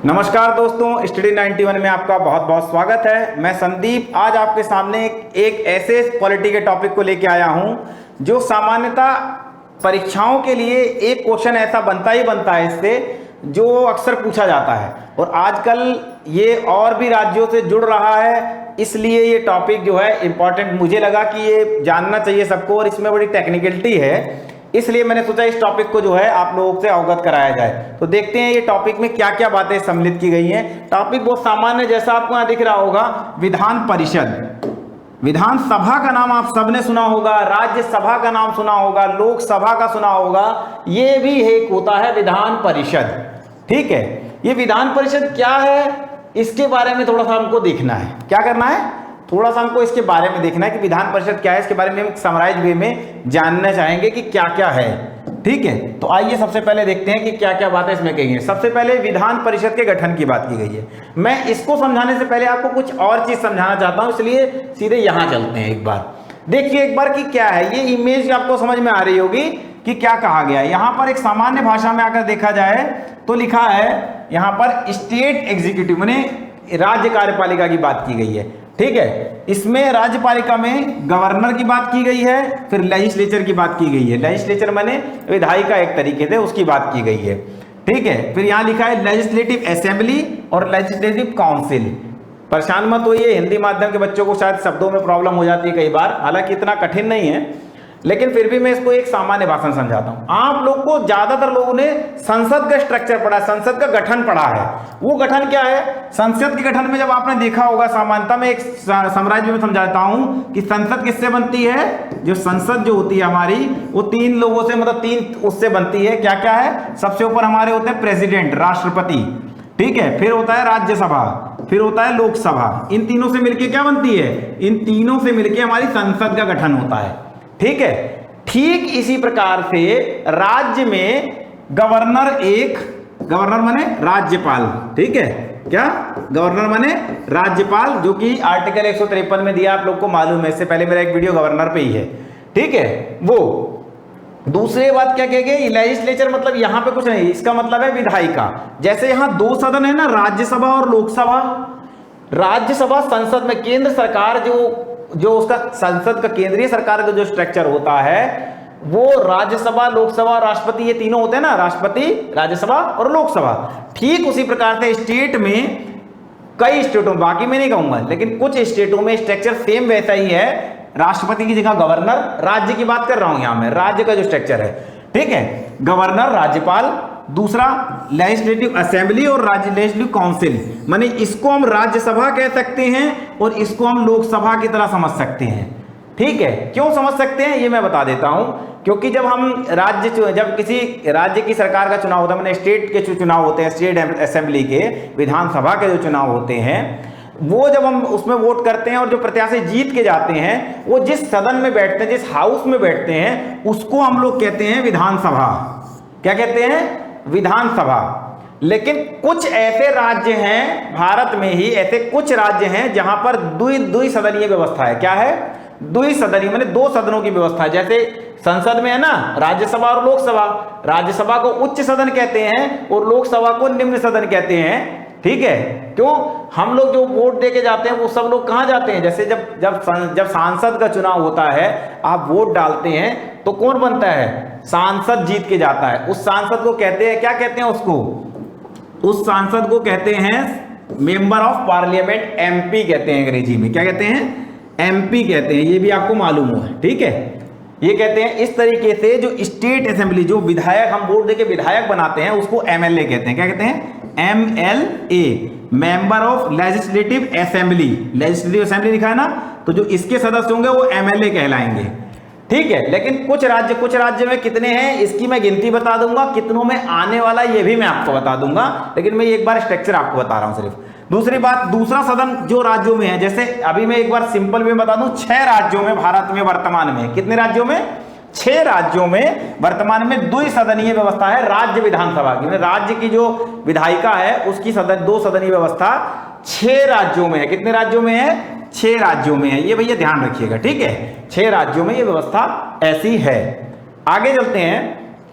नमस्कार दोस्तों, स्टडी 91 में आपका बहुत बहुत स्वागत है। मैं संदीप आज आपके सामने एक ऐसे पॉलिटी के टॉपिक को लेके आया हूं जो सामान्यतः परीक्षाओं के लिए एक क्वेश्चन ऐसा बनता ही बनता है इससे, जो अक्सर पूछा जाता है और आजकल ये और भी राज्यों से जुड़ रहा है। इसलिए ये टॉपिक जो है इम्पॉर्टेंट मुझे लगा कि ये जानना चाहिए सबको और इसमें बड़ी टेक्निकलिटी है, इसलिए मैंने सोचा इस टॉपिक को जो है आप लोगों से अवगत कराया जाए। तो देखते हैं ये टॉपिक में क्या क्या बातें सम्मिलित की गई हैं। टॉपिक बहुत सामान्य, जैसा आपको यहाँ दिख रहा होगा, विधान परिषद। विधानसभा का नाम आप सबने सुना होगा, राज्यसभा का नाम सुना होगा, लोकसभा का सुना होगा, ये भी एक होता है विधान परिषद। ठीक है, ये विधान परिषद क्या है इसके बारे में थोड़ा सा हमको देखना है। क्या करना है, थोड़ा सा हमको इसके बारे में देखना है कि विधान परिषद क्या है। इसके बारे में हम समराइज वे में जानना चाहेंगे कि क्या क्या है। ठीक है, तो आइए सबसे पहले देखते हैं कि क्या क्या बातें इसमें कही हैं। सबसे पहले विधान परिषद के गठन की बात की गई है। मैं इसको समझाने से पहले आपको कुछ और चीज समझाना चाहता हूं, इसलिए सीधे यहां चलते हैं। एक बार देखिए एक बार कि क्या है ये इमेज, आपको समझ में आ रही होगी कि क्या कहा गया है। यहां पर एक सामान्य भाषा में अगर देखा जाए तो लिखा है यहां पर स्टेट एग्जीक्यूटिव माने राज्य कार्यपालिका की बात की गई है। ठीक है, इसमें राज्यपालिका में गवर्नर की बात की गई है, फिर लेजिस्लेचर की बात की गई है। लेजिस्लेचर माने विधायिका एक तरीके से उसकी बात की गई है। ठीक है, फिर यहां लिखा है लेजिस्लेटिव असेंबली और लेजिस्लेटिव काउंसिल। परेशान मत होइए, हिंदी माध्यम के बच्चों को शायद शब्दों में प्रॉब्लम हो जाती है कई बार, हालांकि इतना कठिन नहीं है, लेकिन फिर भी मैं इसको एक सामान्य भाषा में समझाता हूं। आप लोग को ज्यादातर लोगों ने संसद का स्ट्रक्चर पढ़ा, संसद का गठन पढ़ा है। वो गठन क्या है, संसद के गठन में जब आपने देखा होगा, सामान्यतः मैं एक समराइज में समझाता हूं कि संसद किससे बनती है। जो संसद जो होती है हमारी, वो तीन लोगों से, मतलब तीन उससे बनती है। क्या क्या है, सबसे ऊपर हमारे होते हैं प्रेसिडेंट, राष्ट्रपति। ठीक है, फिर होता है राज्यसभा, फिर होता है लोकसभा। इन तीनों से मिलकर क्या बनती है, इन तीनों से मिलकर हमारी संसद का गठन होता है। ठीक है, ठीक इसी प्रकार से राज्य में गवर्नर माने राज्यपाल। ठीक है, क्या गवर्नर माने राज्यपाल, जो कि आर्टिकल 153 में दिया, आप लोग को मालूम है, इससे पहले मेरा एक वीडियो गवर्नर पे ही है। ठीक है, वो दूसरी बात क्या कहेंगे, लेजिस्लेचर मतलब यहां पे कुछ नहीं, इसका मतलब है विधायिका। जैसे यहां दो सदन है ना, राज्यसभा और लोकसभा। राज्यसभा संसद में केंद्र सरकार जो उसका संसद का केंद्रीय सरकार का जो स्ट्रक्चर होता है, वो राज्यसभा, लोकसभा, राष्ट्रपति, ये तीनों होते हैं ना, राष्ट्रपति, राज्यसभा और लोकसभा। ठीक उसी प्रकार से स्टेट में, कई स्टेटों, बाकी में नहीं कहूंगा, लेकिन कुछ स्टेटों में स्ट्रक्चर सेम वैसा ही है। राष्ट्रपति की जगह गवर्नर, राज्य की बात कर रहा हूं यहां मैं, राज्य का जो स्ट्रक्चर है। ठीक है, गवर्नर, राज्यपाल, दूसरा लेजिस्लेटिव असेंबली और लेजिस्लेटिव काउंसिल। माने इसको हम राज्यसभा कह सकते हैं और इसको हम लोकसभा की तरह समझ सकते हैं। ठीक है, क्यों समझ सकते हैं ये मैं बता देता हूं। क्योंकि जब हम जब किसी राज्य की सरकार का चुनाव होता है, मैंने स्टेट के जो चुनाव होते हैं, स्टेट असेंबली के, विधानसभा के जो चुनाव होते हैं, वो जब हम उसमें वोट करते हैं और जो प्रत्याशी जीत के जाते हैं, वो जिस सदन में बैठते हैं, जिस हाउस में बैठते हैं, उसको हम लोग कहते हैं विधानसभा। क्या कहते हैं, विधानसभा। लेकिन कुछ ऐसे राज्य हैं भारत में ही, ऐसे कुछ राज्य हैं जहां पर द्विसदनीय व्यवस्था है। क्या है, द्विसदनीय माने दो सदनों की व्यवस्था है। जैसे संसद में है ना, राज्यसभा और लोकसभा। राज्यसभा को उच्च सदन कहते हैं और लोकसभा को निम्न सदन कहते हैं। ठीक है, क्यों, हम लोग जो वोट दे के जाते हैं वो सब लोग कहां जाते हैं, जैसे जब सांसद का चुनाव होता है, आप वोट डालते हैं तो कौन बनता है, सांसद जीत के जाता है। उस सांसद को कहते हैं, क्या कहते हैं उसको, उस सांसद को कहते हैं मेंबर ऑफ पार्लियामेंट, एमपी कहते हैं अंग्रेजी में। क्या कहते हैं, एमपी कहते हैं, ये भी आपको मालूम हो। ठीक है, ये कहते हैं इस तरीके से जो स्टेट असेंबली, जो विधायक हम वोट देके विधायक बनाते हैं, उसको एमएलए कहते हैं। क्या कहते हैं, MLA, member of legislative assembly. Legislative assembly लिखा है ना, तो जो इसके सदस्य होंगे वो एमएलए कहलाएंगे। ठीक है, लेकिन कुछ राज्य में कितने हैं इसकी मैं गिनती बता दूंगा, कितनों में आने वाला ये भी मैं आपको बता दूंगा, लेकिन मैं एक बार स्ट्रक्चर आपको बता रहा हूं सिर्फ। दूसरी बात, दूसरा सदन जो राज्यों में है, जैसे अभी मैं एक बार सिंपल में बता दूं, 6 राज्यों में भारत में वर्तमान में, कितने राज्यों में, 6 राज्यों में वर्तमान में द्विसदनीय व्यवस्था है राज्य विधानसभा की। राज्य की जो विधायिका है उसकी दो सदनीय व्यवस्था 6 राज्यों में है। कितने राज्यों में है, 6 राज्यों में है। ये भैया ध्यान रखिएगा। ठीक है, 6 राज्यों में ये व्यवस्था ऐसी है। आगे चलते हैं,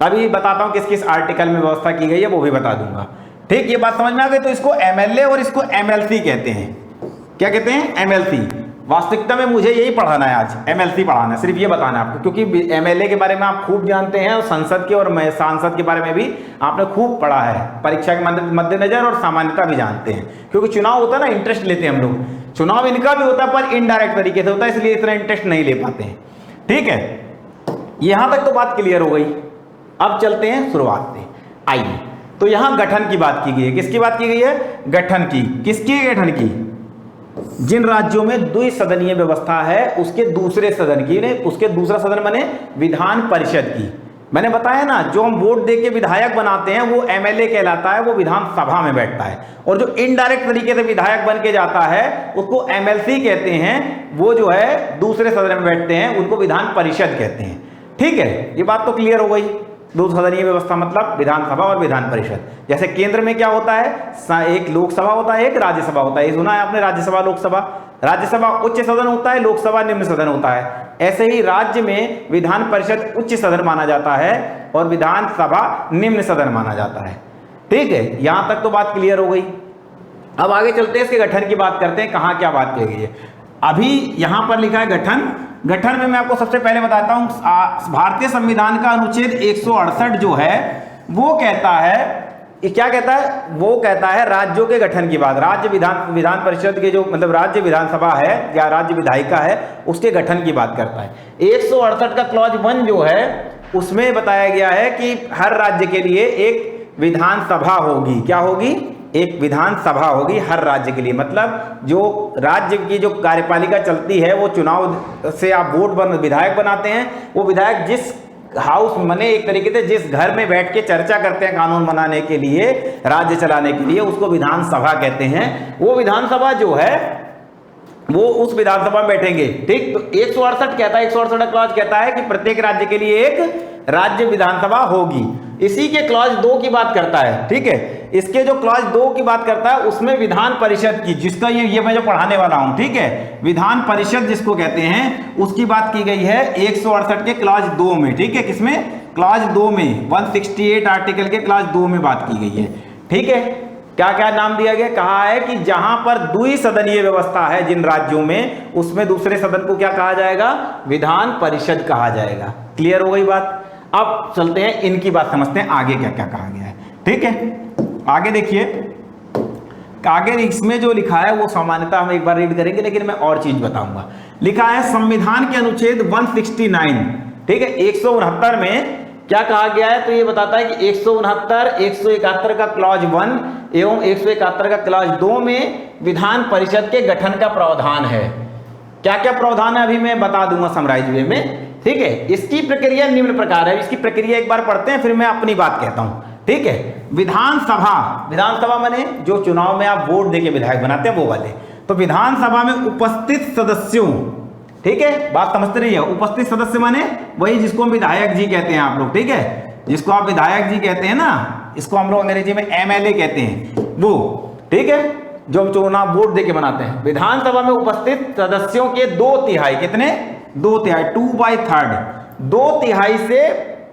अभी बताता हूं किस किस आर्टिकल में व्यवस्था की गई है, वो भी बता दूंगा। ठीक, ये बात समझ में आ गई। तो इसको एमएलए और इसको एमएलसी कहते हैं। क्या कहते हैं? एमएलसी। वास्तविकता में मुझे यही पढ़ाना है आज, एमएलसी पढ़ाना है, सिर्फ ये बताना है आपको, क्योंकि एमएलए के बारे में आप खूब जानते हैं और संसद के और सांसद के बारे में भी आपने खूब पढ़ा है, परीक्षा के मद्देनजर और सामान्यता भी जानते हैं, क्योंकि चुनाव होता है ना, इंटरेस्ट लेते हैं हम लोग। चुनाव इनका भी होता है पर इनडायरेक्ट तरीके से होता है, इसलिए इतना इंटरेस्ट नहीं ले पाते हैं। ठीक है, यहां तक तो बात क्लियर हो गई। अब चलते हैं शुरुआत से। आइए, तो यहां गठन की बात की गई है। किसकी बात की गई है? गठन की। किसकी गठन की? जिन राज्यों में द्विसदनीय व्यवस्था है उसके दूसरे सदन की, ने उसके दूसरा सदन माने विधान परिषद की। मैंने बताया ना, जो हम वोट दे के विधायक बनाते हैं वो एमएलए कहलाता है, वो विधानसभा में बैठता है। और जो इनडायरेक्ट तरीके से विधायक बन के जाता है उसको एमएलसी कहते हैं, वो जो है दूसरे सदन में बैठते हैं, उनको विधान परिषद कहते हैं। ठीक है, ये बात तो क्लियर हो गई। दो सदनीय व्यवस्था मतलब विधानसभा और विधान परिषद। जैसे केंद्र में क्या होता है, एक लोकसभा होता है, एक राज्यसभा होता है। ये सुना है आपने, राज्यसभा लोकसभा। राज्यसभा उच्च सदन होता है, लोकसभा निम्न सदन होता है। ऐसे ही राज्य में विधान परिषद उच्च सदन माना जाता है और विधानसभा निम्न सदन माना जाता है। ठीक है, यहां तक तो बात क्लियर हो गई। अब आगे चलते हैं, इसके गठन की बात करते हैं, कहां क्या बात की गई है। अभी यहां पर लिखा है गठन। गठन में मैं आपको सबसे पहले बताता हूं, भारतीय संविधान का अनुच्छेद 168 जो है वो कहता है, क्या कहता है? वो कहता है राज्यों के गठन की बात। राज्य विधान परिषद के जो मतलब राज्य विधानसभा है या राज्य विधायिका है उसके गठन की बात करता है। 168 का क्लॉज 1 जो है उसमें बताया गया है कि हर राज्य के लिए एक विधानसभा होगी। क्या होगी? एक विधानसभा होगी हर राज्य के लिए। मतलब जो राज्य की जो कार्यपालिका चलती है वो चुनाव से आप विधायक बनाते हैं, वो विधायक जिस हाउस माने एक तरीके से जिस घर में बैठ के चर्चा करते हैं कानून बनाने के लिए, राज्य चलाने के लिए, उसको विधानसभा कहते हैं। वो विधानसभा जो है वो उस विधानसभा में बैठेंगे। ठीक, तो 168 कहता है, 168 क्लॉज कहता है कि प्रत्येक राज्य के लिए एक राज्य विधानसभा होगी। इसी के क्लॉज 2 की बात करता है। ठीक है, इसके जो क्लॉज 2 की बात करता है उसमें विधान परिषद की, जिसका ये मैं जो पढ़ाने वाला हूं, ठीक है, विधान परिषद जिसको कहते हैं उसकी बात की गई है 168 के क्लॉज 2 में। ठीक है, किसमें? क्लॉज 2 में, 168 आर्टिकल के क्लॉज 2 में बात की गई है। ठीक है, क्या क्या नाम दिया गया? कहा है कि जहां पर द्विसदनीय व्यवस्था है जिन राज्यों में, उसमें दूसरे सदन को क्या कहा जाएगा? विधान परिषद कहा जाएगा। क्लियर हो गई बात। अब चलते हैं, इनकी बात समझते हैं आगे क्या क्या कहा गया है। ठीक है, आगे देखिए, आगे इसमें जो लिखा है वो सामान्यतः हम एक बार रीड करेंगे, लेकिन मैं और चीज बताऊंगा। लिखा है संविधान के अनुच्छेद 169, ठीक है, 169 में क्या कहा गया है? तो ये बताता है कि 169, 171 का क्लॉज 1 एवं 171 का क्लॉज 2 में विधान परिषद के गठन का प्रावधान है। क्या क्या प्रावधान है अभी मैं बता दूंगा समराइज वे में। ठीक है, इसकी प्रक्रिया निम्न प्रकार है। इसकी प्रक्रिया एक बार पढ़ते हैं, फिर मैं अपनी बात कहता हूं। ठीक है, विधानसभा माने जो चुनाव में आप वोट देके विधायक बनाते हैं वो वाले। तो विधानसभा में उपस्थित सदस्यों, ठीक है, बात समझते रहिए, उपस्थित सदस्य माने वही जिसको हम विधायक जी कहते हैं आप लोग। ठीक है, जिसको आप विधायक जी कहते हैं ना, इसको हम लोग अंग्रेजी में एमएलए कहते हैं वो। ठीक है, जो हम चुनाव वोट देके बनाते हैं। विधानसभा में उपस्थित सदस्यों के 2/3, कितने? 2/3, 2/3, 2/3 से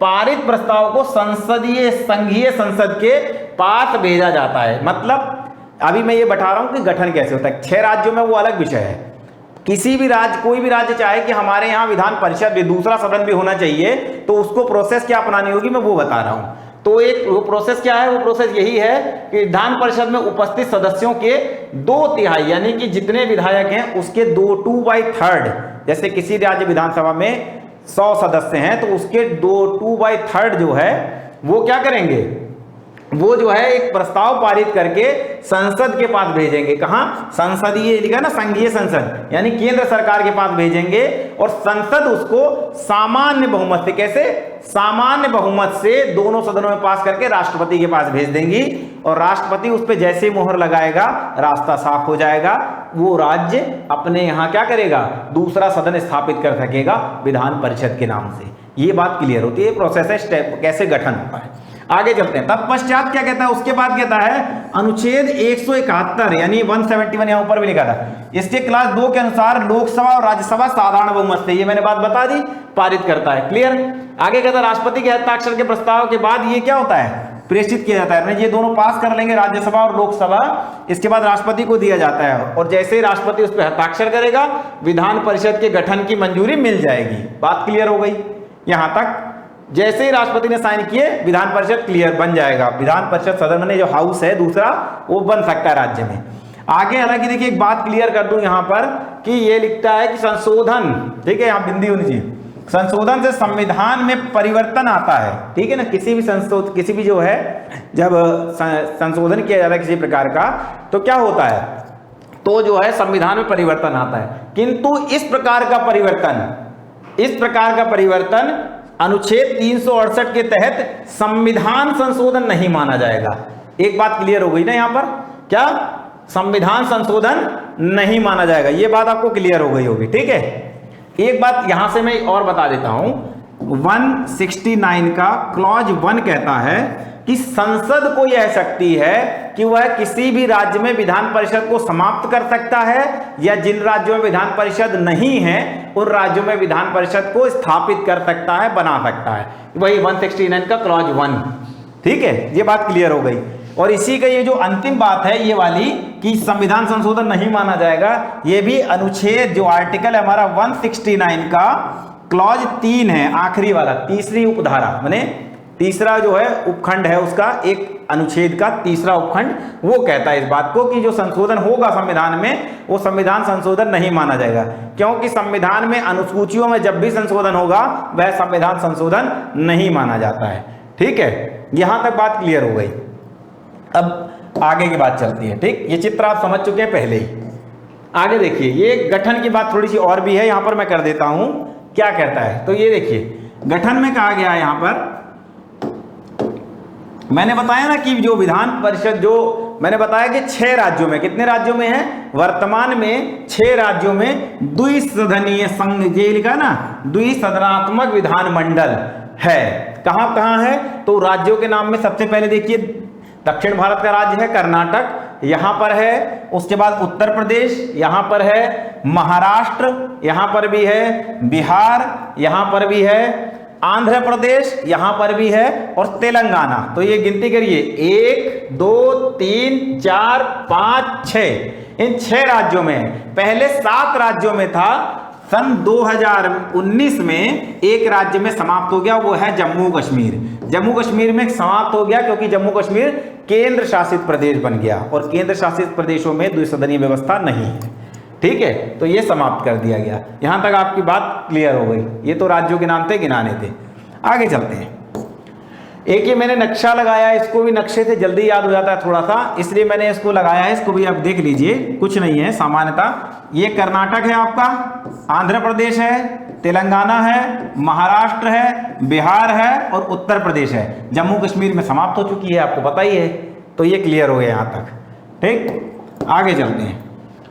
पारित प्रस्ताव को संघीय संसद के पास भेजा जाता है। मतलब अभी मैं ये बता रहा हूं कि गठन कैसे होता है। 6 राज्यों में वो अलग विषय है। किसी भी राज्य, कोई भी राज्य चाहे कि हमारे यहाँ विधान परिषद भी, दूसरा सदन भी होना चाहिए, तो उसको प्रोसेस क्या अपनानी होगी, मैं वो बता रहा हूं। तो एक वो प्रोसेस क्या है? वो प्रोसेस यही है कि विधान परिषद में उपस्थित सदस्यों के 2/3 यानी कि जितने विधायक हैं उसके 2/3, जैसे किसी राज्य विधानसभा में 100 सदस्य हैं तो उसके 2/3 जो है वो क्या करेंगे? वो जो है एक प्रस्ताव पारित करके संसद के पास भेजेंगे। कहां? संसदीय लिखा ना, संघीय संसद यानी केंद्र सरकार के पास भेजेंगे और संसद उसको सामान्य बहुमत से, कैसे? सामान्य बहुमत से दोनों सदनों में पास करके राष्ट्रपति के पास भेज देंगी और राष्ट्रपति उस पर जैसे मोहर लगाएगा रास्ता साफ हो जाएगा। वो राज्य अपने यहां क्या करेगा? दूसरा सदन स्थापित कर सकेगा विधान परिषद के नाम से। ये बात क्लियर होती है, प्रोसेस है, स्टेप कैसे गठन होता है। आगे चलते हैं। तब पश्चात क्या कहता है? उसके बाद कहता है अनुच्छेद 171 यानी 171 यहां ऊपर भी लिखा था, इसके क्लास 2 के अनुसार लोकसभा और राज्यसभा साधारण बहुमत से, ये मैंने बात बता दी, पारित करता है। क्लियर? आगे कहता है राष्ट्रपति के हस्ताक्षर के प्रस्ताव के बाद ये क्या होता है? प्रेषित किया जाता है। ये दोनों पास कर लेंगे, राज्यसभा और लोकसभा, इसके बाद राष्ट्रपति को दिया जाता है और जैसे ही राष्ट्रपति उस पर हस्ताक्षर करेगा विधान परिषद के गठन की मंजूरी मिल जाएगी। बात क्लियर हो गई यहां तक? जैसे ही राष्ट्रपति ने साइन किए विधान परिषद क्लियर बन जाएगा, विधान परिषद सदन में जो हाउस है दूसरा वो बन सकता है राज्य में। आगे हालांकि देखिए एक बात क्लियर कर दूं यहां पर कि ये लिखता है कि संशोधन, ठीक है, यहां बिंदी होनी चाहिए, संशोधन से संविधान में परिवर्तन आता है, ठीक है ना। किसी भी जो है जब संशोधन किया जाता है किसी प्रकार का तो क्या होता है, तो जो है संविधान में परिवर्तन आता है। किंतु इस प्रकार का परिवर्तन अनुच्छेद 368 के तहत संविधान संशोधन नहीं माना जाएगा। एक बात क्लियर हो गई ना यहां पर, क्या संविधान संशोधन नहीं माना जाएगा, ये बात आपको क्लियर हो गई होगी, ठीक है। एक बात यहां से मैं और बता देता हूं, 169 का क्लॉज 1 कहता है कि संसद को यह शक्ति है कि वह किसी भी राज्य में विधान परिषद को समाप्त कर सकता है या जिन राज्यों में विधान परिषद नहीं है उन राज्यों में विधान परिषद को स्थापित कर सकता है, बना सकता है। वही 169 का क्लॉज 1, ठीक है, ये बात क्लियर हो गई। और इसी का ये जो अंतिम बात है ये वाली कि संविधान संशोधन नहीं माना जाएगा, ये भी अनुच्छेद जो आर्टिकल है हमारा 169 का क्लॉज 3 है, आखिरी वाला, तीसरी उपधारा, माने तीसरा जो है उपखंड है उसका, एक अनुच्छेद का तीसरा उपखंड, वो कहता है इस बात को कि जो संशोधन होगा संविधान में वो संविधान संशोधन नहीं माना जाएगा, क्योंकि संविधान में अनुसूचियों में जब भी संशोधन होगा वह संविधान संशोधन नहीं माना जाता है, ठीक है। यहां तक बात क्लियर हो गई। अब आगे की बात चलती है, ठीक, ये चित्र आप समझ चुके हैं पहले ही। आगे देखिए, ये गठन की बात थोड़ी सी और भी है, यहां पर मैं कर देता हूं क्या कहता है। तो ये देखिए गठन में कहा गया है, यहां पर मैंने बताया ना कि जो विधान परिषद, जो मैंने बताया कि 6 राज्यों में, कितने राज्यों में है वर्तमान में 6 राज्यों में द्विसदनीय संघ, ये लिखा ना, द्विसदनात्मक विधानमंडल है। कहां कहां है, तो राज्यों के नाम में सबसे पहले देखिए दक्षिण भारत का राज्य है कर्नाटक, यहां पर है, उसके बाद उत्तर प्रदेश, यहां पर है महाराष्ट्र, यहां पर भी है बिहार, यहां पर भी है आंध्र प्रदेश, यहां पर भी है और तेलंगाना। तो ये गिनती करिए 1 2 3 4 5 6, इन 6 राज्यों में, पहले 7 राज्यों में था, सन 2019 में एक राज्य में समाप्त हो गया, वो है जम्मू कश्मीर। जम्मू कश्मीर में समाप्त हो गया क्योंकि जम्मू कश्मीर केंद्र शासित प्रदेश बन गया और केंद्र शासित प्रदेशों में द्विसदनीय व्यवस्था नहीं है, ठीक है, तो ये समाप्त कर दिया गया। यहां तक आपकी बात क्लियर हो गई। ये तो राज्यों के नाम थे, गिनाने थे। आगे चलते हैं। एक ये मैंने नक्शा लगाया, इसको भी नक्शे से जल्दी याद हो जाता है थोड़ा सा, इसलिए मैंने इसको लगाया है, इसको भी आप देख लीजिए, कुछ नहीं है सामान्यतः। ये कर्नाटक है आपका, आंध्र प्रदेश है, तेलंगाना है, महाराष्ट्र है, बिहार है और उत्तर प्रदेश है। जम्मू कश्मीर में समाप्त हो चुकी है, आपको पता ही है। तो ये क्लियर हो गया यहां तक, ठीक। आगे चलते हैं।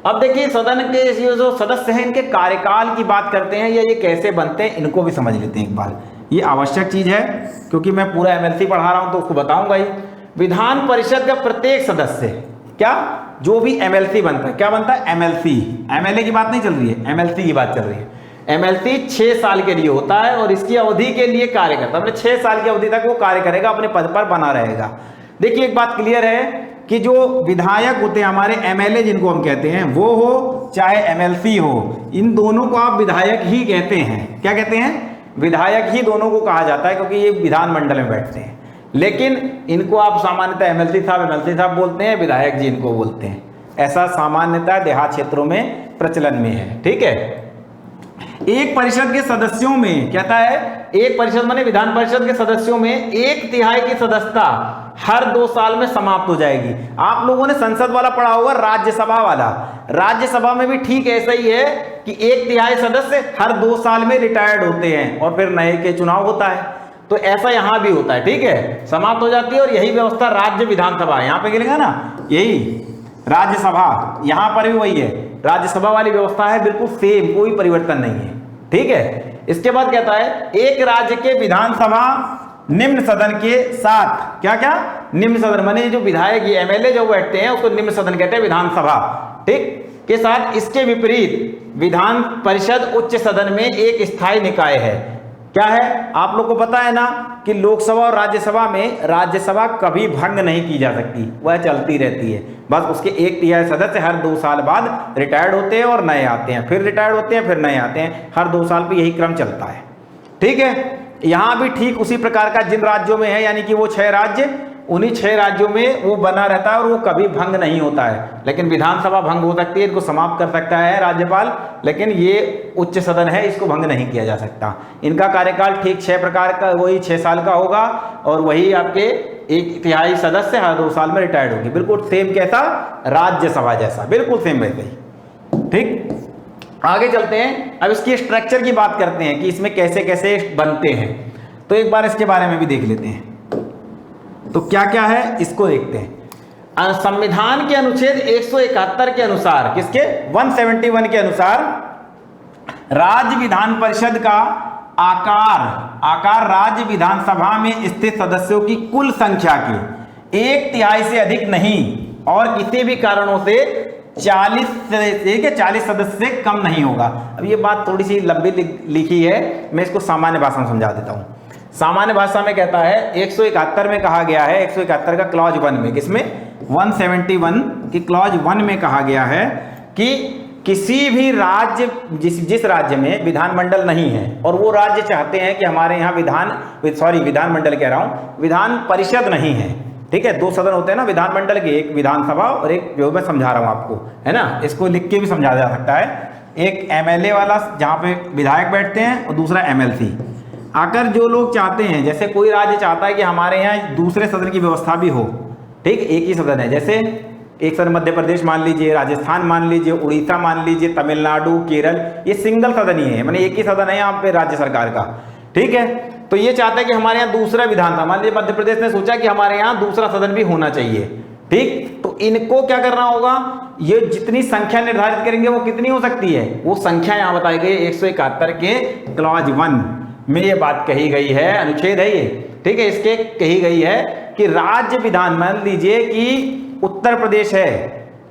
अब देखिए सदन के जो सदस्य हैं इनके कार्यकाल की बात करते हैं या ये कैसे बनते हैं, इनको भी समझ लेते हैं एक बार। ये आवश्यक चीज है क्योंकि मैं पूरा एमएलसी पढ़ा रहा हूं तो उसको बताऊंगा ही। विधान परिषद का प्रत्येक सदस्य, क्या जो भी एमएलसी बनता है, क्या बनता है एमएलसी, एमएलए की बात नहीं चल रही है, एमएलसी की बात चल रही है। एमएलसी 6 साल के लिए होता है और इसकी अवधि के लिए कार्य करता है, अपने 6 साल की अवधि तक वो कार्य करेगा, अपने पद पर बना रहेगा। देखिए एक बात क्लियर है कि जो विधायक होते हैं हमारे एमएलए जिनको हम कहते हैं, वो हो चाहे एमएलसी हो, इन दोनों को आप विधायक ही कहते हैं। क्या कहते हैं? विधायक ही दोनों को कहा जाता है क्योंकि ये विधानमंडल में बैठते हैं। लेकिन इनको आप सामान्यतः एमएलसी साहब बोलते हैं, विधायक जी इनको बोलते हैं। ऐसा सामान्यतः देहात क्षेत्रों में प्रचलन में है, ठीक है। एक परिषद के सदस्यों में कहता है, एक परिषद माने विधान परिषद के सदस्यों में 1/3 की सदस्यता हर 2 साल में समाप्त हो जाएगी। आप लोगों ने संसद वाला पढ़ा होगा, राज्यसभा वाला। राज्यसभा में भी ठीक ऐसा ही है कि 1/3 सदस्य हर 2 साल में रिटायर्ड होते हैं और फिर नए के चुनाव होता है। तो ऐसा यहां भी होता है, ठीक है, समाप्त हो जाती है। और यही व्यवस्था राज्य विधानसभा, यहां पे लिखा ना, यही राज्यसभा, यहां पर भी वही है, राज्यसभा वाली व्यवस्था है, बिल्कुल सेम, कोई परिवर्तन नहीं है, ठीक है। इसके बाद कहता है एक राज्य के विधानसभा निम्न सदन के साथ, क्या क्या निम्न सदन माने जो विधायक एमएलए जो बैठते हैं उसको निम्न सदन कहते हैं, विधानसभा, ठीक, के साथ इसके विपरीत विधान परिषद उच्च सदन में एक स्थायी निकाय है। क्या है, आप लोग को पता है ना कि लोकसभा और राज्यसभा में राज्यसभा कभी भंग नहीं की जा सकती, वह चलती रहती है। बस उसके 1/3 सदस्य हर 2 साल बाद रिटायर्ड होते हैं और नए आते हैं, फिर रिटायर्ड होते हैं, फिर नए आते हैं, हर 2 साल पे यही क्रम चलता है। ठीक है, यहाँ भी ठीक उसी प्रकार का जिन राज्यों में है, यानी कि वो 6 राज्य, उन्हीं 6 राज्यों में वो बना रहता है और वो कभी भंग नहीं होता है। लेकिन विधानसभा भंग हो सकती है, इनको समाप्त कर सकता है राज्यपाल, लेकिन ये उच्च सदन है, इसको भंग नहीं किया जा सकता। इनका कार्यकाल ठीक 6 प्रकार का, वही 6 साल का होगा और वही आपके 1/3 सदस्य हर 2 साल में रिटायर्ड होगी। बिल्कुल सेम कैसा, राज्यसभा जैसा, बिल्कुल सेम वैसे ही। ठीक, आगे चलते हैं। अब इसकी स्ट्रक्चर की बात करते हैं कि इसमें कैसे कैसे बनते हैं, तो एक बार इसके बारे में भी देख लेते हैं। तो क्या क्या है इसको देखते हैं। संविधान के अनुच्छेद 171 के अनुसार, किसके, 171 के अनुसार राज्य विधान परिषद का आकार राज्य विधानसभा में स्थित सदस्यों की कुल संख्या के 1/3 से अधिक नहीं और किसी भी कारणों से 40 सदस्य से कम नहीं होगा। अब ये बात थोड़ी सी लंबी लिखी है, मैं इसको सामान्य भाषा में समझा देता हूं। सामान्य भाषा में कहता है, 171 में कहा गया है, 171 का क्लॉज 1 में, किसमें, 171 की क्लॉज 1 में कहा गया है कि किसी भी राज्य, जिस राज्य में विधानमंडल नहीं है और वो राज्य चाहते हैं कि हमारे यहाँ विधानमंडल कह रहा हूं, विधान परिषद नहीं है। ठीक है, 2 सदन होते हैं ना विधानमंडल के, एक विधानसभा और एक, जो मैं समझा रहा हूं आपको, है ना, इसको लिख के भी समझाया जा सकता है। एक MLA वाला जहां पे विधायक बैठते हैं और दूसरा MLC। आकर जो लोग चाहते हैं, जैसे कोई राज्य चाहता है कि हमारे यहाँ दूसरे सदन की व्यवस्था भी हो, ठीक, एक ही सदन है, जैसे एक सदन मध्य प्रदेश मान लीजिए, राजस्थान मान लीजिए, उड़ीसा मान लीजिए, तमिलनाडु, केरल, ये सिंगल सदन ही है, माने एक ही सदन है यहाँ पे राज्य सरकार का। ठीक है, तो ये चाहता है कि हमारे यहाँ दूसरा विधानसभा, मान लीजिए मध्य प्रदेश ने सोचा कि हमारे यहाँ दूसरा सदन भी होना चाहिए। ठीक, तो इनको क्या करना होगा, ये जितनी संख्या निर्धारित करेंगे वो कितनी हो सकती है, वो संख्या यहाँ बताई गई 171 के क्लॉज 1 में ये बात कही गई है, अनुच्छेद है ये। ठीक है, इसके कही गई है कि राज्य विधान, मान लीजिए कि उत्तर प्रदेश है,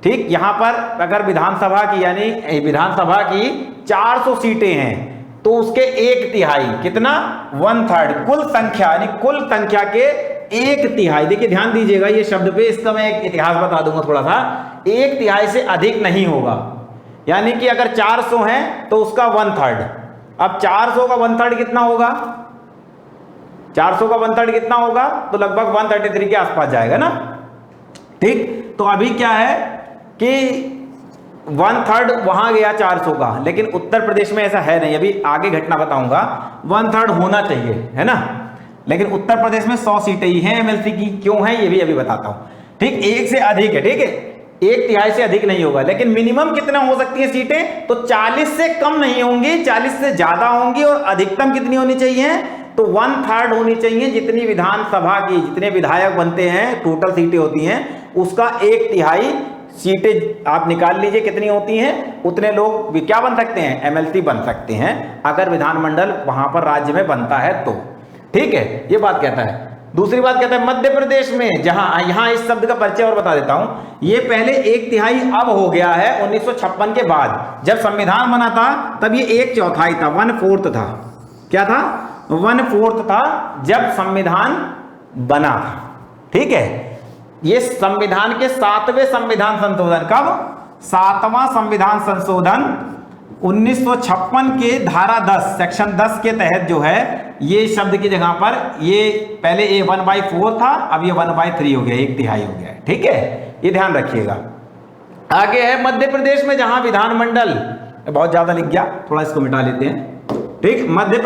ठीक, यहां पर अगर विधानसभा की, यानी विधानसभा की 400 सीटें हैं, तो उसके 1/3, कितना, 1/3 कुल संख्या, यानी कुल संख्या के 1/3, देखिए ध्यान दीजिएगा ये शब्द पे, इसका मैं एक इतिहास बता दूंगा थोड़ा सा, 1/3 से अधिक नहीं होगा। यानी कि अगर 400 है तो उसका 1/3। अब 400 का 1/3 कितना होगा, 400 का 1/3 कितना होगा, तो लगभग 133 के आसपास जाएगा ना। ठीक, तो अभी क्या है कि 1/3 वहां गया 400 का, लेकिन उत्तर प्रदेश में ऐसा है नहीं, अभी आगे घटना बताऊंगा, 1/3 होना चाहिए, है ना, लेकिन उत्तर प्रदेश में 100 सीटें ही हैं MLC की, क्यों है ये भी अभी बताता हूं। ठीक, 1 से अधिक है, ठीक है, 1/3 से अधिक नहीं होगा, लेकिन मिनिमम कितना हो सकती है सीटें, तो 40 से कम नहीं होंगी, 40 से ज्यादा होंगी, और अधिकतम कितनी होनी चाहिए, तो 1/3 होनी चाहिए। जितनी विधानसभा की, जितने विधायक बनते हैं, टोटल सीटें होती हैं, उसका 1/3 सीटें आप निकाल लीजिए कितनी होती हैं, उतने लोग क्या बन सकते हैं, MLC बन सकते हैं, अगर विधानमंडल वहां पर राज्य में बनता है तो। ठीक है, ये बात कहता है। दूसरी बात कहता है मध्य प्रदेश में, जहां, यहां इस शब्द का परिचय और बता देता हूं, ये पहले 1/3 अब हो गया है 1956 के बाद, जब संविधान बना था तब ये 1/4 था, 1/4 था। क्या था, 1/4 था जब संविधान बना था। ठीक है, ये संविधान के 7वें संविधान संशोधन, कब, 7वां संविधान संशोधन 1956 के धारा 10 सेक्शन 10 के तहत जो है, ये शब्द की जगह पर ये पहले 1/4 था, अब ये 1/3 हो गया, 1/3 हो गया है। ठीक है, ये ध्यान रखिएगा। आगे है मध्य प्रदेश में, जहां विधानमंडल, बहुत ज्यादा लिख गया, थोड़ा इसको मिटा लेते हैं। ठीक, मध्य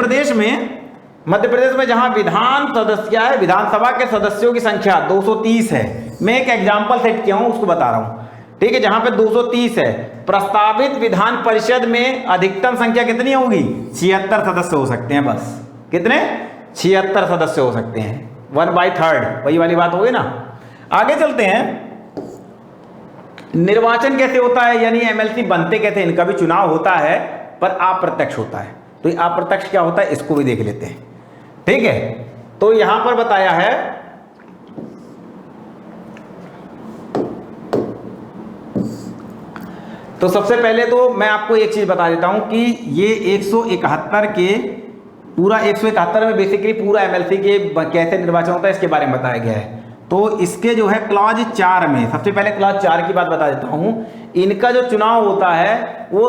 प्रदेश में जहां विधान सदस्य है, विधानसभा के सदस्यों की संख्या 230 है। मैं एक एग्जांपल सेट किया हूं, उसको बता रहा हूं। ठीक है, जहां पे 230 है, प्रस्तावित विधान परिषद में अधिकतम संख्या कितनी होगी, 76 सदस्य हो सकते हैं, बस कितने, 76 सदस्य हो सकते हैं, 1/3, वही वाली बात होगी ना। आगे चलते हैं, निर्वाचन कैसे होता है, यानी MLC बनते कैसे, इनका भी चुनाव होता है पर अप्रत्यक्ष होता है। तो अप्रत्यक्ष क्या होता है, इसको भी देख लेते हैं। ठीक है, तो यहां पर बताया है, तो सबसे पहले तो मैं आपको एक चीज बता देता हूं कि ये 171 के पूरा 171 में बेसिकली पूरा एमएलसी के कैसे निर्वाचन होता है इसके बारे में बताया गया है। तो इसके जो है क्लॉज 4 में, सबसे पहले क्लॉज 4 की बात बता देता हूं। इनका जो चुनाव होता है वो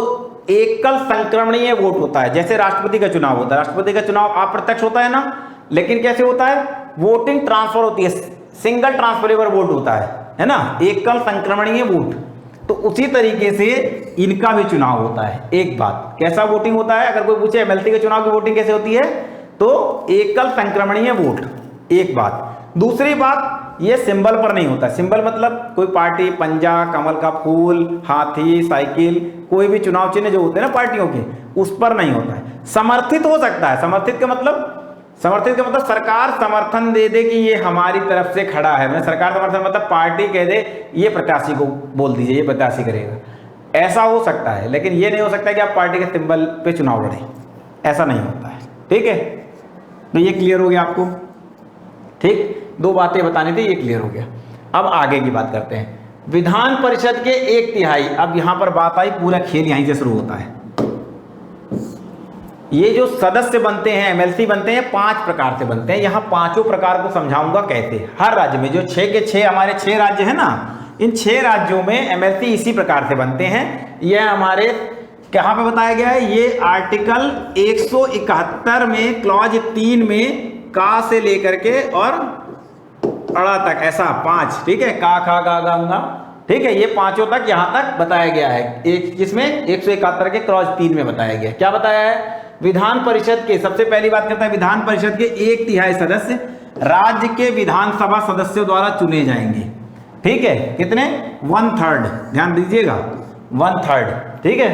एकल संक्रमणीय वोट होता है, जैसे राष्ट्रपति का चुनाव होता है। राष्ट्रपति का चुनाव अप्रत्यक्ष होता है ना, लेकिन कैसे होता है, वोटिंग ट्रांसफर होती है, सिंगल ट्रांसफरेबल वोट होता है ना, एकल संक्रमणीय वोट। तो उसी तरीके से इनका भी चुनाव होता है। एक बात, कैसा वोटिंग होता है, अगर कोई पूछे एमएलसी के चुनाव की वोटिंग कैसे होती है, तो एकल संक्रमणीय वोट, एक बात। दूसरी बात, ये सिंबल पर नहीं होता। सिंबल मतलब कोई पार्टी, पंजा, कमल का फूल, हाथी, साइकिल, कोई भी चुनाव चिन्ह जो होते हैं ना पार्टियों के, उस पर नहीं होता है। समर्थित हो सकता है। समर्थित का मतलब सरकार समर्थन दे दे कि ये हमारी तरफ से खड़ा है। मतलब सरकार समर्थन मतलब पार्टी कह दे ये प्रत्याशी को बोल दीजिए, ये प्रत्याशी करेगा, ऐसा हो सकता है। लेकिन ये नहीं हो सकता कि आप पार्टी के सिंबल पे चुनाव लड़ें, ऐसा नहीं होता है। ठीक है, तो ये क्लियर हो गया आपको। ठीक, 2 बातें बतानी थी, ये क्लियर हो गया। अब आगे की बात करते हैं। विधान परिषद के 1/3, अब यहां पर बात आई, पूरा खेल यहीं से शुरू होता है। ये जो सदस्य बनते हैं, एमएलसी बनते हैं, 5 प्रकार से बनते हैं। यहां 5 प्रकार को समझाऊंगा कैसे। हर राज्य में जो 6 के 6 हमारे 6 राज्य हैं ना, इन 6 राज्यों में एमएलसी इसी प्रकार से बनते हैं। यह हमारे कहां पे बताया गया है, ये आर्टिकल 171 में क्लॉज 3 में का से लेकर के और अड़ा तक, ऐसा 5। ठीक है, का, खा, गा, गा, गा, ठीक है, ये 5 तक यहां तक बताया गया है। एक जिसमें 171 के क्लॉज 3 में बताया गया। क्या बताया है, विधान परिषद के, सबसे पहली बात करता है, विधान परिषद के 1/3 सदस्य राज्य के विधानसभा सदस्यों द्वारा चुने जाएंगे। ठीक है, कितने, 1/3, ध्यान दीजिएगा, 1/3। ठीक है,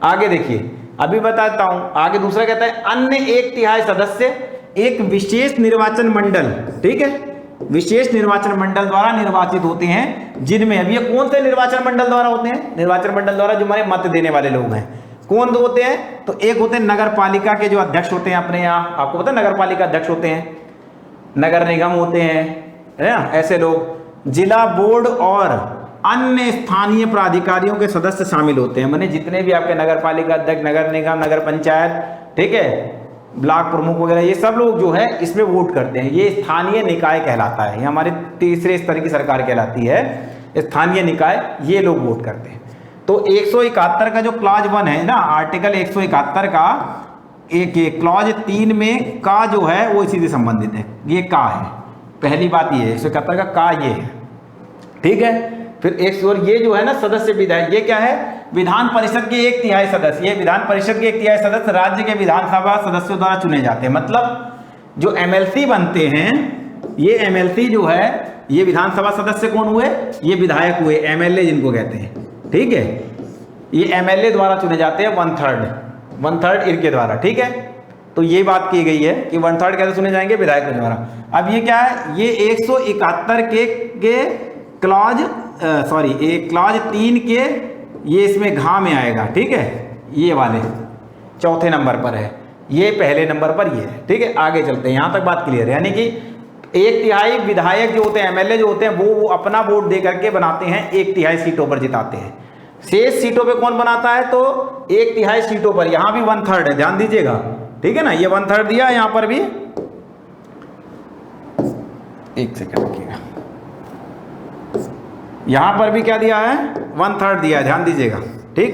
आगे देखिए, अभी बताता हूं। आगे दूसरा कहता है, अन्य 1/3 सदस्य एक विशेष निर्वाचन मंडल, ठीक है, विशेष निर्वाचन मंडल द्वारा निर्वाचित होते हैं, जिनमें, अब ये कौन से निर्वाचन मंडल द्वारा होते हैं, निर्वाचन मंडल द्वारा जो हमारे मत देने वाले लोग हैं, कौन दो होते हैं, तो एक होते हैं नगर पालिका के जो अध्यक्ष होते हैं अपने यहाँ, आपको पता है नगर पालिका अध्यक्ष होते हैं, नगर निगम होते हैं, है ना, ऐसे लोग। जिला बोर्ड और अन्य स्थानीय प्राधिकारियों के सदस्य शामिल होते हैं, माने जितने भी आपके नगर पालिका अध्यक्ष, नगर निगम, नगर पंचायत, ठीक है, ब्लॉक प्रमुख वगैरह, ये सब लोग जो है इसमें वोट करते हैं। ये स्थानीय निकाय कहलाता है, ये हमारे तीसरे स्तर की सरकार कहलाती है, स्थानीय निकाय, ये लोग वोट करते हैं। तो 171 का जो क्लॉज 1 है ना, आर्टिकल 171 का एक क्लॉज 3 में का जो है वो इसी से संबंधित है, ये का है। पहली बात ये है, 171 का ये है। ठीक है, फिर एक और ये जो है ना सदस्य विधायक, ये क्या है, विधान परिषद के 1/3 सदस्य, ये विधान परिषद के 1/3 सदस्य राज्य के विधानसभा सदस्यों द्वारा चुने जाते हैं। मतलब जो एमएलसी बनते हैं, ये एमएलसी जो है, ये विधानसभा सदस्य कौन हुए, ये विधायक हुए, एमएलए जिनको कहते हैं। ठीक है, ये एमएलए द्वारा चुने जाते हैं, 1/3 इनके द्वारा। ठीक है, तो ये बात की गई है कि 1/3 कैसे चुने जाएंगे, विधायक के द्वारा। अब ये क्या है, ये 171 के क्लॉज क्लॉज 3 के, ये इसमें घा में आएगा। ठीक है, ये वाले चौथे नंबर पर है, ये पहले नंबर पर ये है। ठीक है, आगे चलते हैं, यहां तक बात क्लियर है। यानी कि 1/3 विधायक जो होते हैं, एमएलए जो होते हैं, वो अपना वोट दे करके बनाते हैं, 1/3 सीटों पर जिताते हैं। शेष सीटों पे कौन बनाता है, तो 1/3 सीटों पर यहां भी 1/3 है, ध्यान दीजिएगा। ठीक है ना, ये 1/3 दिया, यहां पर भी, एक सेकंड रखिएगा, यहां पर भी क्या दिया है, 1/3 दिया है, ध्यान दीजिएगा। ठीक,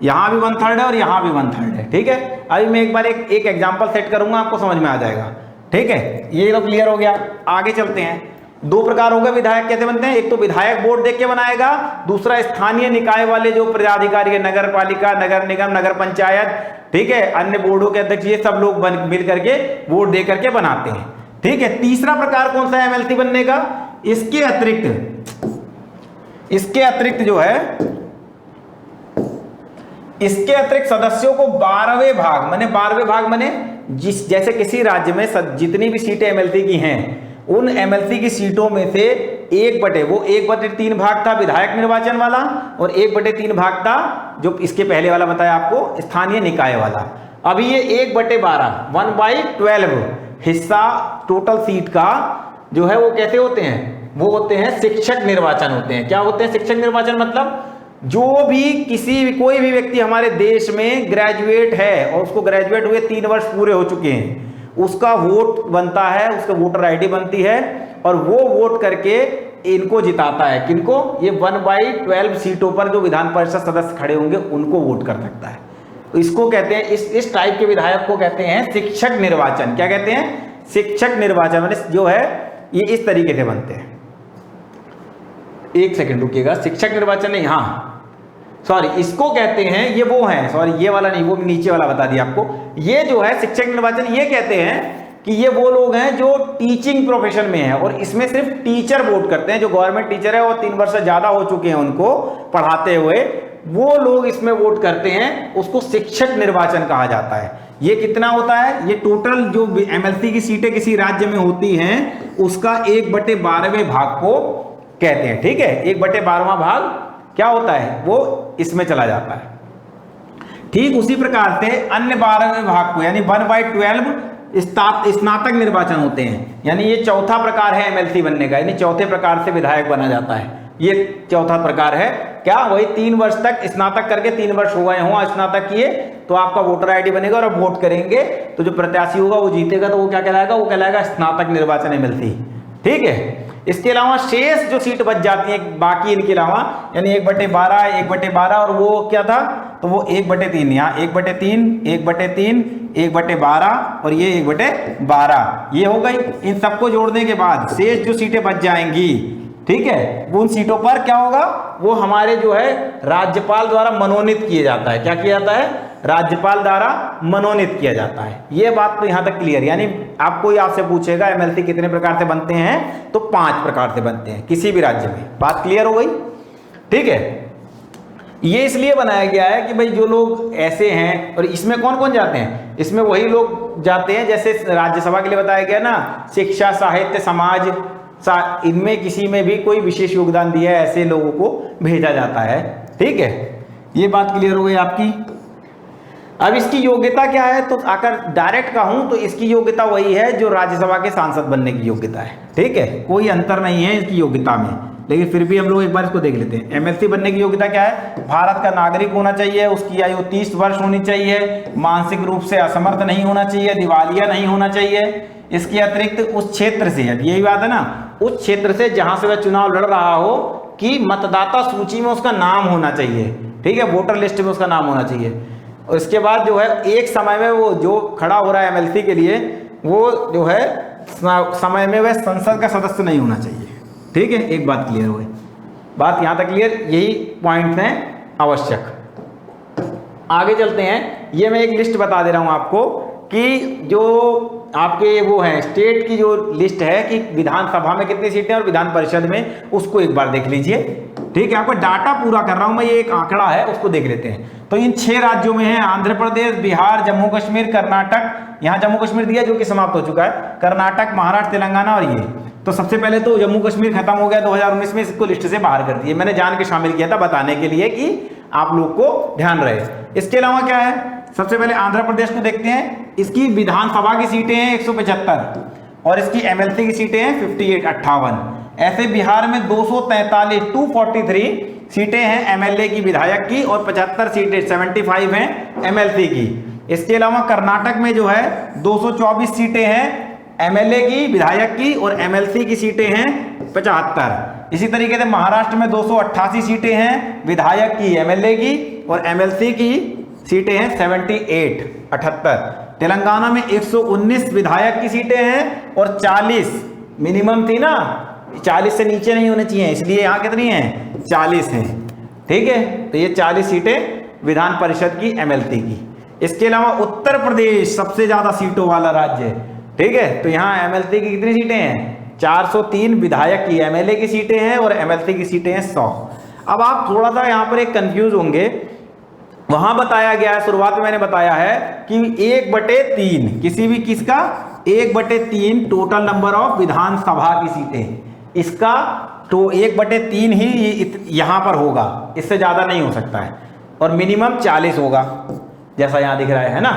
यहां भी 1/3 है और यहां भी 1/3 है। ठीक है, अभी मैं एक बार एक एग्जांपल सेट करूंगा, आपको समझ में आ जाएगा। ठीक है, ये तो क्लियर हो गया। आगे चलते हैं। 2 प्रकार हो गए विधायक कैसे बनते हैं, एक तो विधायक वोट देख के बनाएगा, दूसरा स्थानीय निकाय वाले जो पदाधिकारी है, नगर पालिका, नगर निगम, नगर पंचायत, ठीक है, अन्य बोर्डों के अध्यक्ष, ये सब लोग मिल करके वोट दे करके बनाते हैं। ठीक है, तीसरा प्रकार कौन सा है एमएलसी बनने का, इसके अतिरिक्त जो है, इसके अतिरिक्त सदस्यों को 12वें भाग माने जैसे किसी राज्य में जितनी भी सीटें एमएलसी की हैं, उन एमएलसी की सीटों में से 1/3 भाग था विधायक निर्वाचन वाला, और 1/3 भाग था जो इसके पहले वाला बताया आपको, स्थानीय निकाय वाला। अभी ये 1/12 1/12 हिस्सा टोटल सीट का जो है वो कैसे होते हैं, वो होते हैं शिक्षक निर्वाचन होते हैं। क्या होते हैं शिक्षक निर्वाचन, मतलब जो भी कोई भी व्यक्ति हमारे देश में ग्रेजुएट है और उसको ग्रेजुएट हुए 3 वर्ष पूरे हो चुके हैं, उसका वोट बनता है, उसका वोटर आईडी बनती है और वो वोट करके इनको जिताता है। किनको? ये 1/12 सीटों पर जो विधान परिषद सदस्य खड़े होंगे उनको वोट कर सकता है। तो इसको कहते हैं, इस टाइप के विधायक को कहते हैं शिक्षक निर्वाचन। क्या कहते हैं? शिक्षक निर्वाचन। मतलब जो है ये इस तरीके से बनते हैं। एक सेकंड रुकिएगा, शिक्षक निर्वाचन नहीं, हाँ सॉरी, इसको कहते हैं, ये वो है, सॉरी ये वाला नहीं, वो नीचे वाला बता दिया आपको। ये जो है शिक्षक निर्वाचन, ये कहते हैं कि ये वो लोग हैं जो टीचिंग प्रोफेशन में है और इसमें सिर्फ टीचर वोट करते हैं। जो गवर्नमेंट टीचर है वो 3 वर्ष से ज्यादा हो चुके हैं उनको पढ़ाते हुए, वो लोग इसमें वोट करते हैं, उसको शिक्षक निर्वाचन कहा जाता है। ये कितना होता है? ये टोटल जो एमएलसी की सीटें किसी राज्य में होती हैं उसका 1/12वें भाग को कहते हैं। ठीक है, 1/12वां भाग क्या होता है? वो इसमें चला जाता है। ठीक उसी प्रकार से अन्य 12वें भाग को यानी 1/12 स्नातक निर्वाचन होते हैं। यानी ये चौथा प्रकार है एमएलसी बनने का, यानी चौथे प्रकार से विधायक बना जाता है। ये चौथा प्रकार है। क्या? वही 3 वर्ष तक स्नातक करके 3 वर्ष हो गए हों, स्नातक किए तो आपका वोटर आईडी बनेगा और आप वोट करेंगे तो जो प्रत्याशी होगा वो जीतेगा, तो वो क्या कहलाएगा? वो कहलाएगा स्नातक निर्वाचन एमएलसी। ठीक है, इसके अलावा शेष जो सीट बच जाती है बाकी इनके अलावा, यानी 1/12, 1/12 और वो क्या था? तो वो 1/3, यहाँ 1/3, 1/3, 1/12 और ये 1/12, ये हो गई। इन सबको जोड़ने के बाद शेष जो सीटें बच जाएंगी, ठीक है, वो उन सीटों पर क्या होगा? वो हमारे जो है राज्यपाल द्वारा मनोनीत किया जाता है। क्या किया जाता है? राज्यपाल द्वारा मनोनीत किया जाता है। ये बात तो यहां तक क्लियर। यानी आपको आपसे पूछेगा एमएलसी कितने प्रकार से बनते हैं, तो 5 प्रकार से बनते हैं किसी भी राज्य में। बात क्लियर हो गई? ठीक है, ये इसलिए बनाया गया है कि भाई जो लोग ऐसे हैं, और इसमें कौन कौन जाते हैं? इसमें वही लोग जाते हैं जैसे राज्यसभा के लिए बताया गया ना, शिक्षा, साहित्य, समाज, इनमें किसी में भी कोई विशेष योगदान दिया है ऐसे लोगों को भेजा जाता है। ठीक है, ये बात क्लियर हो गई आपकी। अब इसकी योग्यता क्या है? तो अगर डायरेक्ट कहूं तो इसकी योग्यता वही है जो राज्यसभा के सांसद बनने की योग्यता है। ठीक है, कोई अंतर नहीं है इसकी योग्यता में, लेकिन फिर भी हम लोग एक बार इसको देख लेते हैं। एमएलसी बनने की योग्यता क्या है? भारत का नागरिक होना चाहिए, उसकी आयु 30 वर्ष होनी चाहिए, मानसिक रूप से असमर्थ नहीं होना चाहिए, दिवालिया नहीं होना चाहिए। इसके अतिरिक्त उस क्षेत्र से, यही बात है ना, उस क्षेत्र से जहां से वह चुनाव लड़ रहा हो कि मतदाता सूची में उसका नाम होना चाहिए। ठीक है, वोटर लिस्ट में उसका नाम होना चाहिए। और इसके बाद जो है एक समय में वो जो खड़ा हो रहा है एमएलसी के लिए, वो जो है समय में वह संसद का सदस्य नहीं होना चाहिए। ठीक है, एक बात क्लियर हो गई। बात यहां तक क्लियर? यही पॉइंट हैं आवश्यक। आगे चलते हैं। ये मैं एक लिस्ट बता दे रहा हूं आपको कि जो आपके वो है स्टेट की जो लिस्ट है कि विधानसभा में कितनी सीटें और विधान परिषद में, उसको एक बार देख लीजिए। ठीक है, आपको डाटा पूरा कर रहा हूं मैं, ये एक आंकड़ा है उसको देख लेते हैं। तो इन 6 राज्यों में है आंध्र प्रदेश, बिहार, जम्मू कश्मीर, कर्नाटक। यहाँ जम्मू कश्मीर दिया जो कि समाप्त हो चुका है, कर्नाटक, महाराष्ट्र, तेलंगाना और ये। तो सबसे पहले तो जम्मू कश्मीर खत्म हो गया 2019 में, इसको लिस्ट से बाहर कर दिए। मैंने जान के शामिल किया था बताने के लिए कि आप लोग को ध्यान रहे। इसके अलावा क्या है? सबसे पहले आंध्र प्रदेश को देखते हैं। इसकी विधानसभा की सीटें हैं 175 और इसकी एमएलसी की सीटें हैं 58। ऐसे बिहार में 243 सीटें हैं एमएलए की, विधायक की, और 75 सीटें 75 हैं एमएलसी की। इसके अलावा कर्नाटक में जो है 224 सीटें हैं एमएलए की, विधायक की, और एमएलसी की सीटें हैं 75। इसी तरीके से महाराष्ट्र में 288 सीटें हैं विधायक की, एमएलए की, और एमएलसी की सीटें हैं 78। तेलंगाना में 119 विधायक की सीटें हैं और 40 मिनिमम थी ना, 40 से नीचे नहीं होने चाहिए, इसलिए यहाँ कितनी हैं? 40 हैं। ठीक है, तो ये 40 सीटें विधान परिषद की एमएलसी की। इसके अलावा उत्तर प्रदेश सबसे ज्यादा सीटों वाला राज्य है। ठीक है, तो यहाँ एमएलसी की कितनी सीटें हैं? 403 विधायक की, एमएलए की सीटें हैं और एमएलसी की सीटें हैं 100। अब आप थोड़ा सा यहाँ पर एक कंफ्यूज होंगे। वहां बताया गया है, शुरुआत में मैंने बताया है कि 1/3 किसी भी किसका 1/3 टोटल नंबर ऑफ विधानसभा की सीटें, इसका तो 1/3 ही यहां पर होगा, इससे ज्यादा नहीं हो सकता है, और मिनिमम 40 होगा जैसा यहां दिख रहा है ना।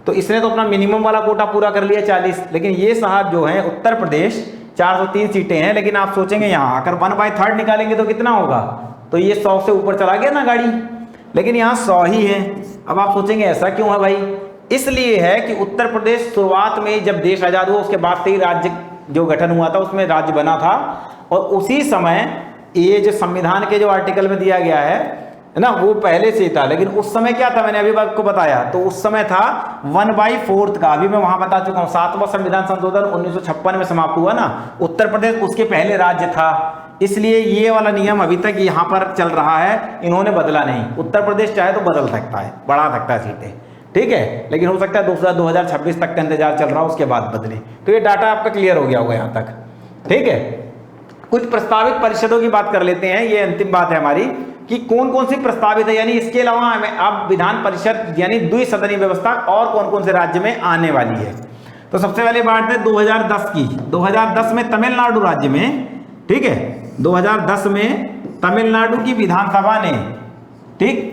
तो इसने तो अपना मिनिमम वाला कोटा पूरा कर लिया 40। लेकिन ये साहब जो है उत्तर प्रदेश 403 सीटें हैं, लेकिन आप सोचेंगे यहां अगर 1/3 निकालेंगे तो कितना होगा? तो ये 100 से ऊपर चला गया ना गाड़ी, लेकिन यहाँ 100 ही है। अब आप सोचेंगे ऐसा क्यों है भाई? इसलिए है कि उत्तर प्रदेश शुरुआत में जब देश आजाद हुआ उसके बाद से ही राज्य जो गठन हुआ था उसमें राज्य बना था, और उसी समय ये जो संविधान के जो आर्टिकल में दिया गया है ना, वो पहले से था। लेकिन उस समय क्या था, मैंने अभी आपको बताया, तो उस समय था 1/4 का। अभी मैं वहां बता चुका हूँ, 7वां संविधान संशोधन 1956 में समाप्त हुआ ना, उत्तर प्रदेश उसके पहले राज्य था। इसलिए ये वाला नियम अभी तक यहाँ पर चल रहा है, इन्होंने बदला नहीं। उत्तर प्रदेश चाहे तो बदल सकता है, बढ़ा सकता है सीटें, ठीक है, लेकिन हो सकता है 2026 तक का इंतजार चल रहा हो, उसके बाद बदले। तो ये डाटा आपका क्लियर हो गया होगा यहाँ तक, ठीक है। कुछ प्रस्तावित परिषदों की बात कर लेते हैं, ये अंतिम बात है हमारी कि कौन कौन सी प्रस्तावित है, यानी इसके अलावा अब विधान परिषद यानी द्विसदनीय व्यवस्था और कौन कौन से राज्य में आने वाली है। तो सबसे पहले बात है 2010 की। 2010 में तमिलनाडु राज्य में, ठीक है, 2010 में तमिलनाडु की विधानसभा ने, ठीक,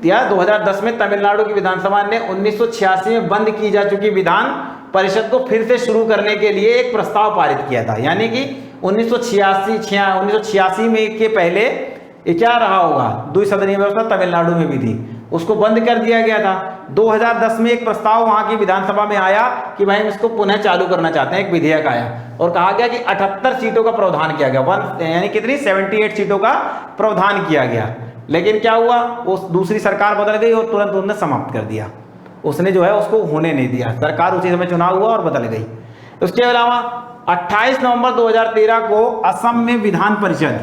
या 2010 में तमिलनाडु की विधानसभा ने 1986 में बंद की जा चुकी विधान परिषद को फिर से शुरू करने के लिए एक प्रस्ताव पारित किया था। यानी कि 1986 में के पहले ये क्या रहा होगा, द्विसदनीय व्यवस्था तमिलनाडु में भी थी, उसको बंद कर दिया गया था। 2010 में एक प्रस्ताव वहां की विधानसभा में आया कि भाई हम इसको पुनः चालू करना चाहते हैं, एक विधेयक आया और कहा गया कि 78 सीटों का प्रावधान किया गया, यानी कितनी 78 सीटों का प्रावधान किया गया। लेकिन क्या हुआ, वो दूसरी सरकार बदल गई और तुरंत उन्होंने समाप्त कर दिया, उसने जो है उसको होने नहीं दिया, सरकार उसी समय चुनाव हुआ और बदल गई। उसके अलावा 28 नवंबर 2013 को असम में विधान परिषद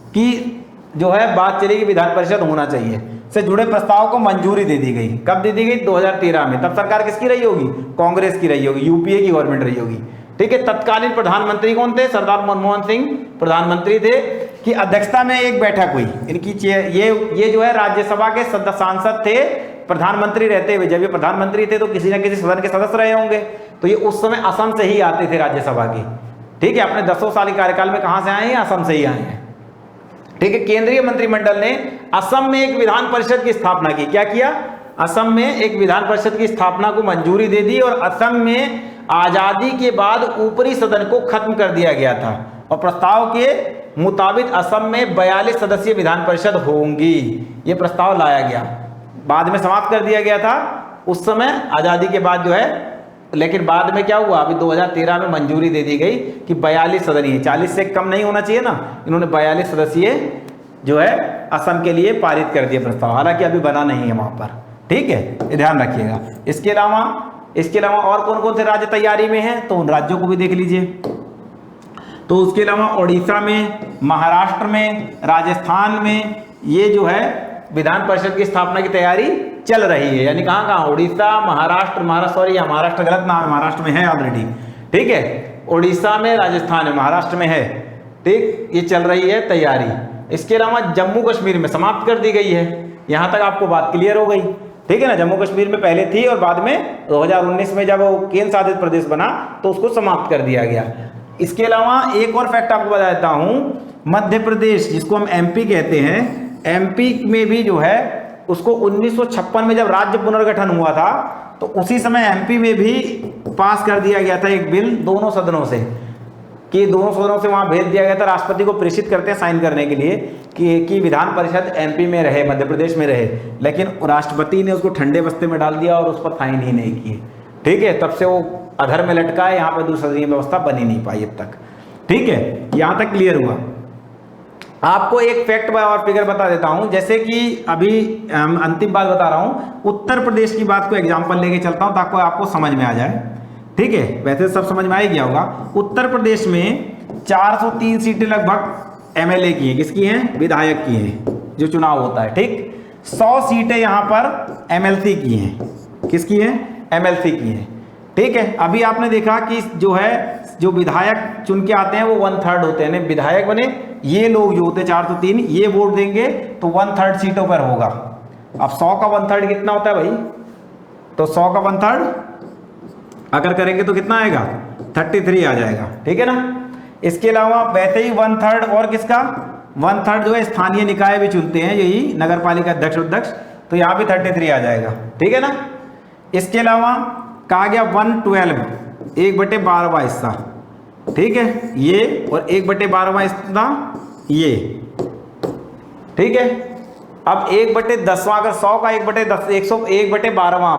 की जो है बात चली कि विधान परिषद होना चाहिए से जुड़े प्रस्ताव को मंजूरी दे दी गई। कब दे दी गई? 2013 में। तब सरकार किसकी रही होगी? कांग्रेस की रही होगी, यूपीए की गवर्नमेंट रही होगी, ठीक है। तत्कालीन प्रधानमंत्री कौन थे? सरदार मनमोहन सिंह प्रधानमंत्री थे, की अध्यक्षता में एक बैठक हुई इनकी। ये जो है राज्यसभा के सांसद थे प्रधानमंत्री रहते हुए। जब ये प्रधानमंत्री थे तो किसी न किसी सदन के सदस्य रहे होंगे, तो ये उस समय असम से ही आते थे राज्यसभा की, ठीक है। अपने 10 साल कार्यकाल में कहां से आए हैं? असम से ही आए हैं, ठीक है। केंद्रीय मंत्रिमंडल ने असम में एक विधान परिषद की स्थापना की। क्या किया? असम में एक विधान परिषद की स्थापना को मंजूरी दे दी और असम में आजादी के बाद ऊपरी सदन को खत्म कर दिया गया था और प्रस्ताव के मुताबिक असम में 42 सदस्यीय विधान परिषद होंगी। ये प्रस्ताव लाया गया, बाद में समाप्त कर दिया गया था उस समय आजादी के बाद जो है। लेकिन बाद में क्या हुआ, अभी 2013 में मंजूरी दे दी गई कि 42 सदस्यीय, 40 से कम नहीं होना चाहिए ना, इन्होंने 42 सदस्यीय जो है असम के लिए पारित कर दिया प्रस्ताव। हालांकि अभी बना नहीं है वहां पर, ठीक है, ये ध्यान रखिएगा। इसके अलावा और कौन कौन से राज्य तैयारी में हैं, तो उन राज्यों को भी देख लीजिए। तो उसके अलावा उड़ीसा में, महाराष्ट्र में, राजस्थान में ये जो है विधान परिषद की स्थापना की तैयारी चल रही है। यानी कहां कहां? उड़ीसा, महाराष्ट्र गलत नाम है, महाराष्ट्र में है ऑलरेडी, ठीक है। उड़ीसा में, राजस्थान में, महाराष्ट्र में है, ठीक, ये चल रही है तैयारी। इसके अलावा जम्मू कश्मीर में समाप्त कर दी गई है। यहां तक आपको बात क्लियर हो गई, ठीक है ना। जम्मू कश्मीर में पहले थी और बाद में 2019 में जब वो केंद्र शासित प्रदेश बना तो उसको समाप्त कर दिया गया। इसके अलावा एक और फैक्ट आपको बता देता हूं, मध्य प्रदेश जिसको हम एमपी कहते हैं, एमपी में भी जो है उसको 1956 में जब राज्य पुनर्गठन हुआ था तो उसी समय एमपी में भी पास कर दिया गया था एक बिल दोनों सदनों से, कि दोनों सदनों से वहां भेज दिया गया था, राष्ट्रपति को प्रेषित करते हैं साइन करने के लिए कि विधान परिषद एमपी में रहे, मध्य प्रदेश में रहे। लेकिन राष्ट्रपति ने उसको ठंडे बस्ते में डाल दिया और उस पर साइन ही नहीं किए, ठीक है। तब से वो अधर में लटका है, यहाँ पर द्विसदनीय व्यवस्था बनी नहीं पाई अब तक, ठीक है। यहाँ तक क्लियर हुआ। आपको एक फैक्ट और फिगर बता देता हूं, जैसे कि अभी अंतिम बात बता रहा हूं, उत्तर प्रदेश की बात को एग्जांपल लेके चलता हूं ताकि आपको समझ में आ जाए, ठीक है। वैसे सब समझ में आ ही गया होगा। उत्तर प्रदेश में 403 सीटें लगभग एमएलए की हैं, किसकी हैं? विधायक की हैं, जो चुनाव होता है, ठीक। 100 सीटें यहां पर एमएलसी की हैं, किसकी हैं? एमएलसी की हैं, ठीक है। अभी आपने देखा कि जो विधायक चुन के आते हैं वो 1/3 होते हैं, विधायक बने ये लोग जो होते हैं 403, ये वोट देंगे तो 1/3 सीटों पर होगा। अब 100 का 1/3 कितना होता है भाई? तो 100 का 1/3 अगर करेंगे तो कितना आएगा? 33 आ जाएगा, ठीक है ना। इसके अलावा वैसे ही 1/3 और किसका? 1/3 जो है स्थानीय निकाय भी चुनते हैं, यही नगर पालिका अध्यक्ष, तो यहाँ भी 33 आ जाएगा, ठीक है ना। इसके अलावा कहा गया 1/12, 1/12वां हिस्सा, ठीक है, ये, और 1/12वां हिस्सा ये, ठीक है। अब 1/10वां, अगर 100 का 1/10, 101/12